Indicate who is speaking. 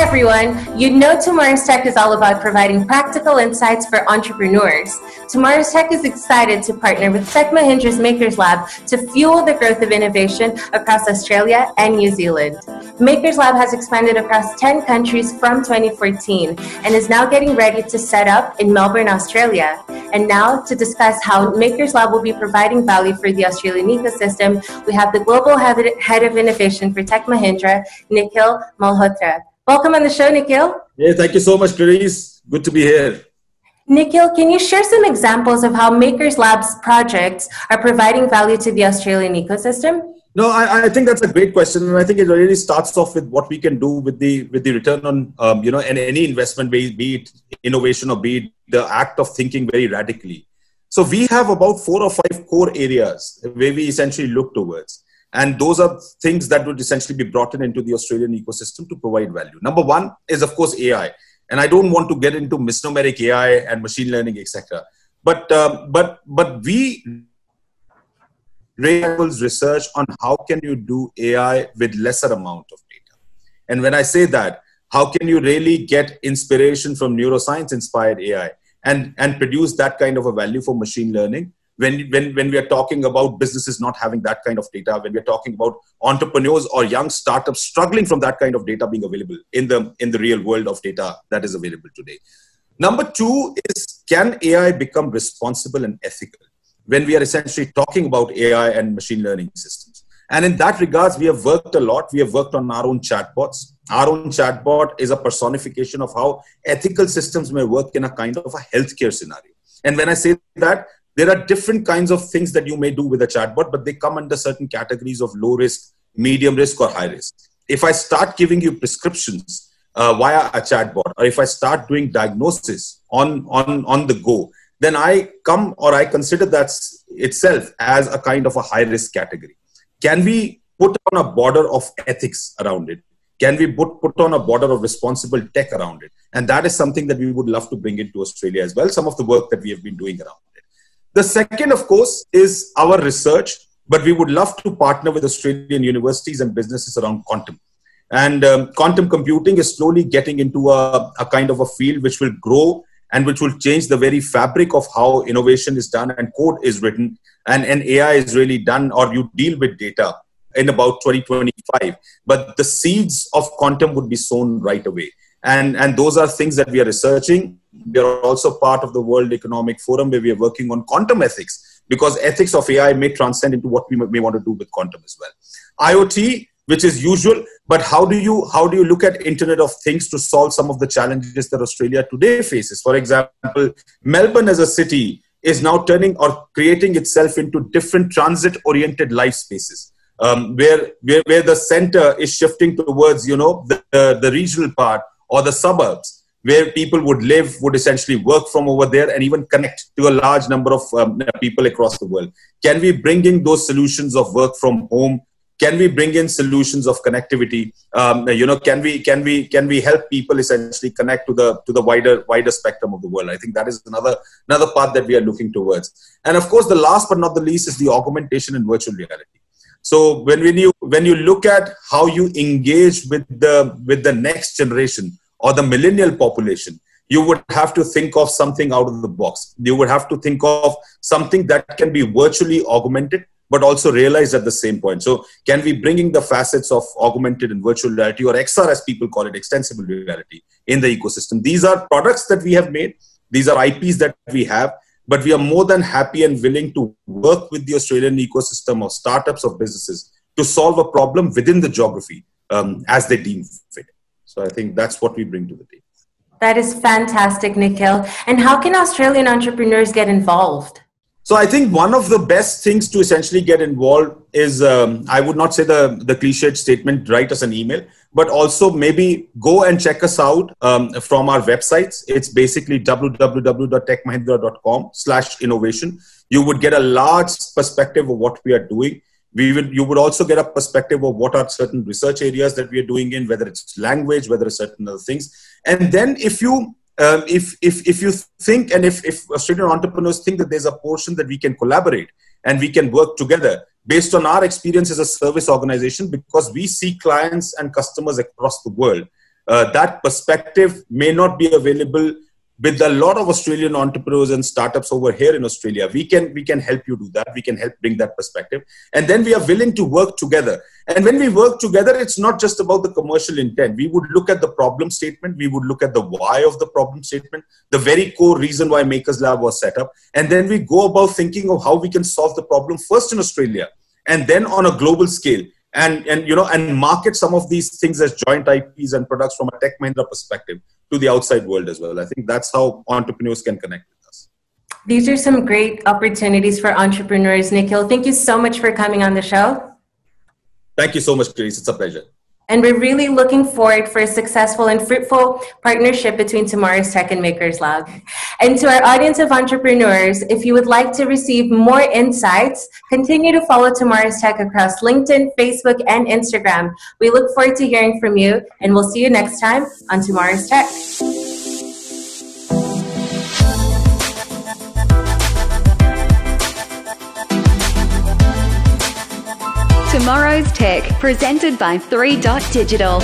Speaker 1: everyone. You know Tomorrow's Tech is all about providing practical insights for entrepreneurs. Tomorrow's Tech is excited to partner with Tech Mahindra's Makers Lab to fuel the growth of innovation across Australia and New Zealand. Makers Lab has expanded across 10 countries from 2014 and is now getting ready to set up in Melbourne, Australia. And now, to discuss how Makers Lab will be providing value for the Australian ecosystem, we have the Global Head of Innovation for Tech Mahindra, Nikhil Malhotra. Welcome on the show, Nikhil.
Speaker 2: Yeah, thank you so much, Clarice. Good to be here.
Speaker 1: Nikhil, can you share some examples of how Makers Lab's projects are providing value to the Australian ecosystem?
Speaker 2: No, I think that's a great question, and I think it really starts off with what we can do with the return on and any investment, be it innovation or be it the act of thinking very radically. So we have about 4 or 5 core areas where we essentially look towards. And those are things that would essentially be brought into the Australian ecosystem to provide value. Number one is, of course, AI. And I don't want to get into misnomeric AI and machine learning, etc. But we research on how can you do AI with lesser amount of data. And when I say that, how can you really get inspiration from neuroscience-inspired AI and produce that kind of a value for machine learning? When we are talking about businesses not having that kind of data, when we are talking about entrepreneurs or young startups struggling from that kind of data being available in the real world of data that is available today. Number 2 is, can AI become responsible and ethical when we are essentially talking about AI and machine learning systems? And in that regards, we have worked a lot. We have worked on our own chatbots. Our own chatbot is a personification of how ethical systems may work in a kind of a healthcare scenario. And when I say that, there are different kinds of things that you may do with a chatbot, but they come under certain categories of low risk, medium risk, or high risk. If I start giving you prescriptions via a chatbot, or if I start doing diagnosis on the go, then I consider that itself as a kind of a high risk category. Can we put on a border of ethics around it? Can we put on a border of responsible tech around it? And that is something that we would love to bring into Australia as well, some of the work that we have been doing around it. The second, of course, is our research, but we would love to partner with Australian universities and businesses around quantum. And quantum computing is slowly getting into a kind of a field which will grow and which will change the very fabric of how innovation is done and code is written and AI is really done, or you deal with data in about 2025. But the seeds of quantum would be sown right away. And those are things that we are researching. We are also part of the World Economic Forum where we are working on quantum ethics, because ethics of AI may transcend into what we may want to do with quantum as well. IoT, which is usual, but how do you look at Internet of Things to solve some of the challenges that Australia today faces? For example, Melbourne as a city is now turning or creating itself into different transit-oriented life spaces, where the center is shifting towards the regional part or the suburbs, where people would live, would essentially work from over there and even connect to a large number of people across the world. Can we bring in those solutions of work from home? Can we bring in solutions of connectivity? Can we help people essentially connect to the wider spectrum of the world? I think that is another part that we are looking towards. And of course, the last but not the least is the augmentation and virtual reality. So when you look at how you engage with the next generation or the millennial population, you would have to think of something out of the box. You would have to think of something that can be virtually augmented, but also realized at the same point. So can we bring in the facets of augmented and virtual reality, or XR as people call it, extensible reality, in the ecosystem? These are products that we have made. These are IPs that we have. But we are more than happy and willing to work with the Australian ecosystem of startups, of businesses, to solve a problem within the geography as they deem fit. So I think that's what we bring to the table.
Speaker 1: That is fantastic, Nikhil. And how can Australian entrepreneurs get involved?
Speaker 2: So I think one of the best things to essentially get involved is, I would not say the cliched statement, write us an email, but also maybe go and check us out from our websites. It's basically www.techmahindra.com/innovation. You would get a large perspective of what we are doing. You would also get a perspective of what are certain research areas that we are doing in, whether it's language, whether it's certain other things. And then if you think, and if Australian entrepreneurs think that there's a portion that we can collaborate and we can work together based on our experience as a service organization, because we see clients and customers across the world, that perspective may not be available with a lot of Australian entrepreneurs and startups over here in Australia. We can help you do that. We can help bring that perspective. And then we are willing to work together. And when we work together, it's not just about the commercial intent. We would look at the problem statement. We would look at the why of the problem statement, the very core reason why Makers Lab was set up. And then we go about thinking of how we can solve the problem first in Australia and then on a global scale. And market some of these things as joint IPs and products from a Tech Mahindra perspective to the outside world as well. I think that's how entrepreneurs can connect with us.
Speaker 1: These are some great opportunities for entrepreneurs, Nikhil. Thank you so much for coming on the show.
Speaker 2: Thank you so much, Grace. It's a pleasure.
Speaker 1: And we're really looking forward for a successful and fruitful partnership between Tomorrow's Tech and Makers Lab. And to our audience of entrepreneurs, if you would like to receive more insights, continue to follow Tomorrow's Tech across LinkedIn, Facebook, and Instagram. We look forward to hearing from you, and we'll see you next time on Tomorrow's Tech.
Speaker 3: Tomorrow's Tech, presented by 3 Dot Digital.